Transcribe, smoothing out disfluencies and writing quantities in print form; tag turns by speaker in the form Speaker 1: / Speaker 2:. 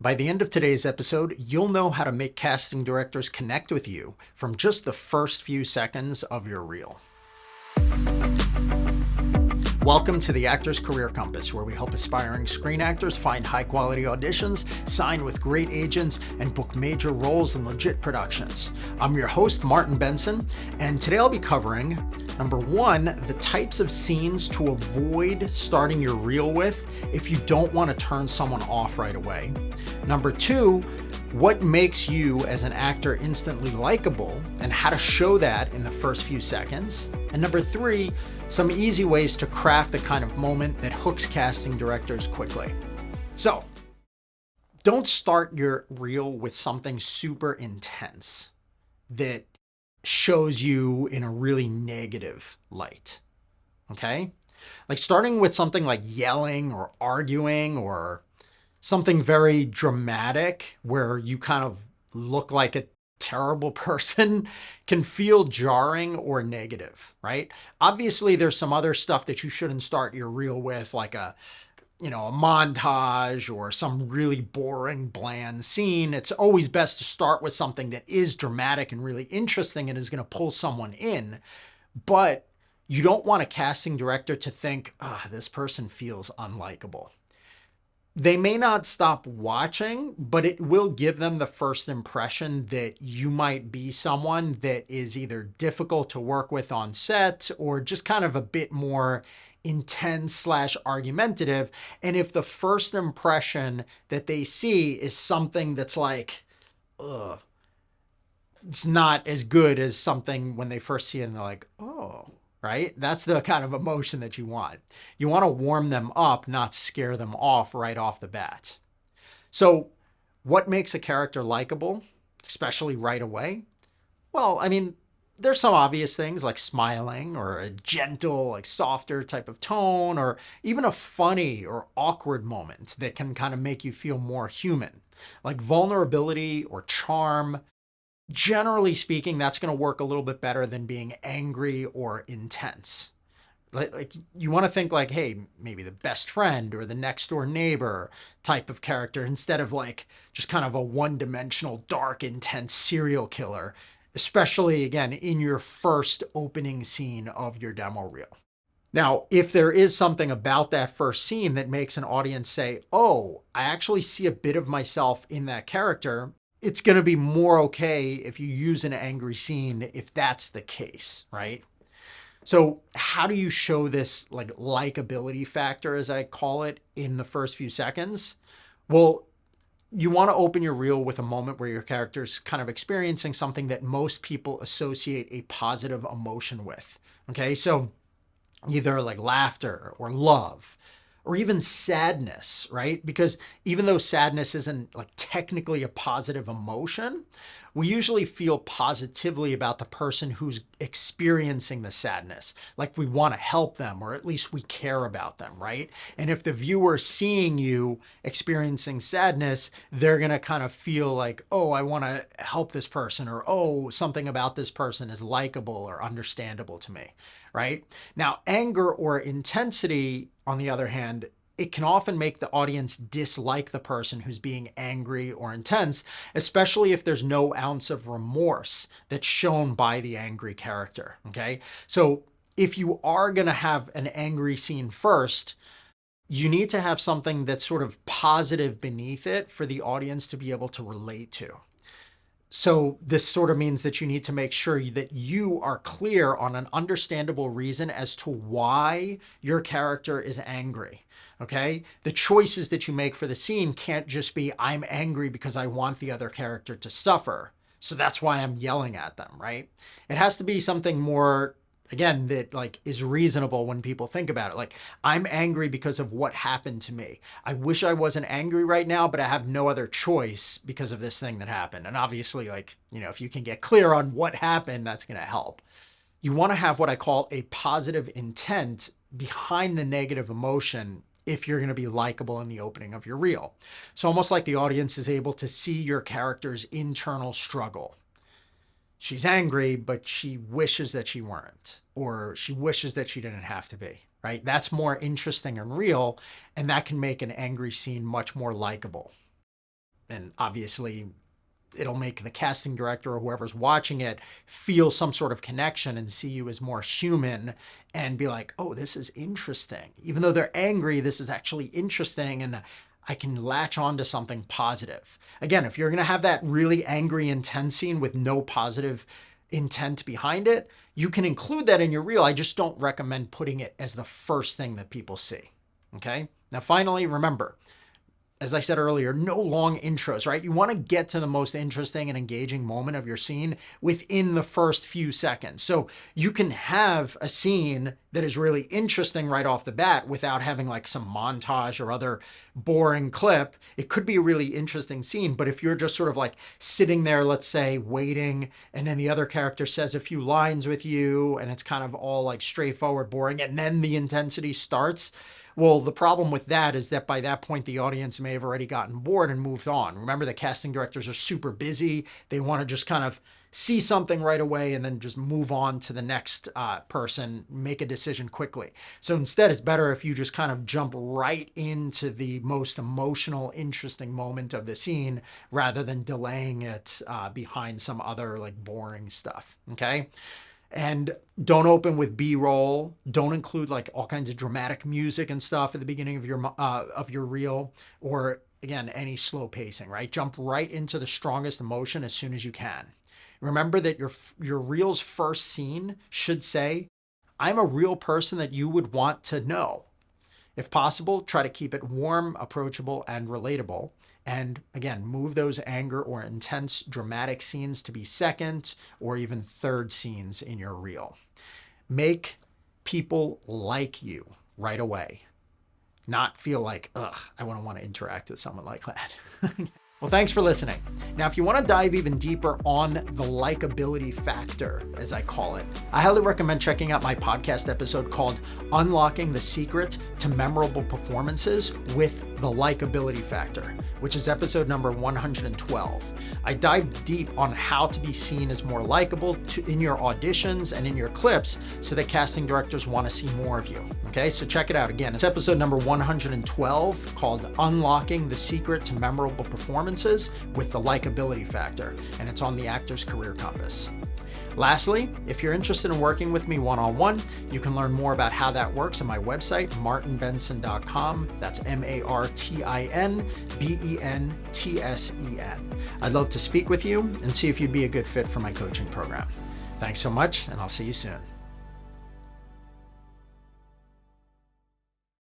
Speaker 1: By the end of today's episode, you'll know how to make casting directors connect with you from just the first few seconds of your reel. Welcome to the Actor's Career Compass, where we help aspiring screen actors find high-quality auditions, sign with great agents, and book major roles in legit productions. I'm your host, Martin Benson, and today I'll be covering, number one, the types of scenes to avoid starting your reel with if you don't want to turn someone off right away. Number two, what makes you as an actor instantly likable and how to show that in the first few seconds. And number three, some easy ways to craft the kind of moment that hooks casting directors quickly. So, don't start your reel with something super intense that shows you in a really negative light, okay? Like starting with something like yelling or arguing or something very dramatic where you kind of look like a terrible person can feel jarring or negative, right? Obviously, there's some other stuff that you shouldn't start your reel with, like a montage or some really boring, bland scene. It's always best to start with something that is dramatic and really interesting and is going to pull someone in. But you don't want a casting director to think, this person feels unlikable. They may not stop watching, but it will give them the first impression that you might be someone that is either difficult to work with on set or just kind of a bit more intense / argumentative. And if the first impression that they see is something that's like, ugh, it's not as good as something when they first see it and they're like, oh, right? That's the kind of emotion that you want. You want to warm them up, not scare them off right off the bat. So what makes a character likable, especially right away? Well, there's some obvious things like smiling or a gentle, like softer type of tone, or even a funny or awkward moment that can kind of make you feel more human, like vulnerability or charm. Generally speaking, that's going to work a little bit better than being angry or intense. Like you want to think like, hey, maybe the best friend or the next door neighbor type of character instead of like just kind of a one-dimensional, dark, intense serial killer, especially again in your first opening scene of your demo reel. Now, if there is something about that first scene that makes an audience say, oh, I actually see a bit of myself in that character, it's going to be more okay if you use an angry scene if that's the case, right? So how do you show this like likability factor, as I call it, in the first few seconds? Well, you want to open your reel with a moment where your character's kind of experiencing something that most people associate a positive emotion with, okay? So either like laughter or love, or even sadness, right? Because even though sadness isn't like technically a positive emotion, we usually feel positively about the person who's experiencing the sadness. Like we want to help them, or at least we care about them, right? And if the viewer seeing you experiencing sadness, they're going to kind of feel like, oh, I want to help this person, or oh, something about this person is likable or understandable to me, right? Now, anger or intensity, on the other hand, it can often make the audience dislike the person who's being angry or intense, especially if there's no ounce of remorse that's shown by the angry character, okay? So if you are going to have an angry scene first, you need to have something that's sort of positive beneath it for the audience to be able to relate to. So this sort of means that you need to make sure that you are clear on an understandable reason as to why your character is angry, okay? The choices that you make for the scene can't just be, I'm angry because I want the other character to suffer, so that's why I'm yelling at them, right? It has to be something more, again, that like is reasonable when people think about it. Like, I'm angry because of what happened to me. I wish I wasn't angry right now, but I have no other choice because of this thing that happened. And obviously, like, if you can get clear on what happened, that's going to help. You want to have what I call a positive intent behind the negative emotion if you're going to be likable in the opening of your reel. So almost like the audience is able to see your character's internal struggle. She's angry, but she wishes that she weren't, or she wishes that she didn't have to be, right? That's more interesting and real, and that can make an angry scene much more likable. And obviously, it'll make the casting director or whoever's watching it feel some sort of connection and see you as more human and be like, oh, this is interesting. Even though they're angry, this is actually interesting and I can latch on to something positive. Again, if you're going to have that really angry, intense scene with no positive intent behind it, you can include that in your reel. I just don't recommend putting it as the first thing that people see. Okay? Now, finally, remember, as I said earlier, no long intros, right? You want to get to the most interesting and engaging moment of your scene within the first few seconds. So you can have a scene that is really interesting right off the bat without having like some montage or other boring clip. It could be a really interesting scene, but if you're just sort of like sitting there, let's say, waiting, and then the other character says a few lines with you, and it's kind of all like straightforward, boring, and then the intensity starts, well, the problem with that is that by that point, the audience may have already gotten bored and moved on. Remember, the casting directors are super busy. They want to just kind of see something right away and then just move on to the next person, make a decision quickly. So instead, it's better if you just kind of jump right into the most emotional, interesting moment of the scene rather than delaying it behind some other like boring stuff, okay? And don't open with B-roll. Don't include like all kinds of dramatic music and stuff at the beginning of your reel, or again, any slow pacing, right? Jump right into the strongest emotion as soon as you can. Remember that your reel's first scene should say, I'm a real person that you would want to know. If possible, try to keep it warm, approachable, and relatable. And again, move those anger or intense dramatic scenes to be second or even third scenes in your reel. Make people like you right away. Not feel like, ugh, I wouldn't want to interact with someone like that. Well, thanks for listening. Now, if you want to dive even deeper on the likability factor, as I call it, I highly recommend checking out my podcast episode called Unlocking the Secret to Memorable Performances with the Likability Factor, which is episode number 112. I dive deep on how to be seen as more likable in your auditions and in your clips so that casting directors want to see more of you. Okay, so check it out. Again, it's episode number 112 called Unlocking the Secret to Memorable Performances with the Likability Factor, and it's on the Actor's Career Compass. Lastly, if you're interested in working with me one-on-one, you can learn more about how that works on my website, martinbenson.com. That's MartinBentzen. I'd love to speak with you and see if you'd be a good fit for my coaching program. Thanks so much, and I'll see you soon.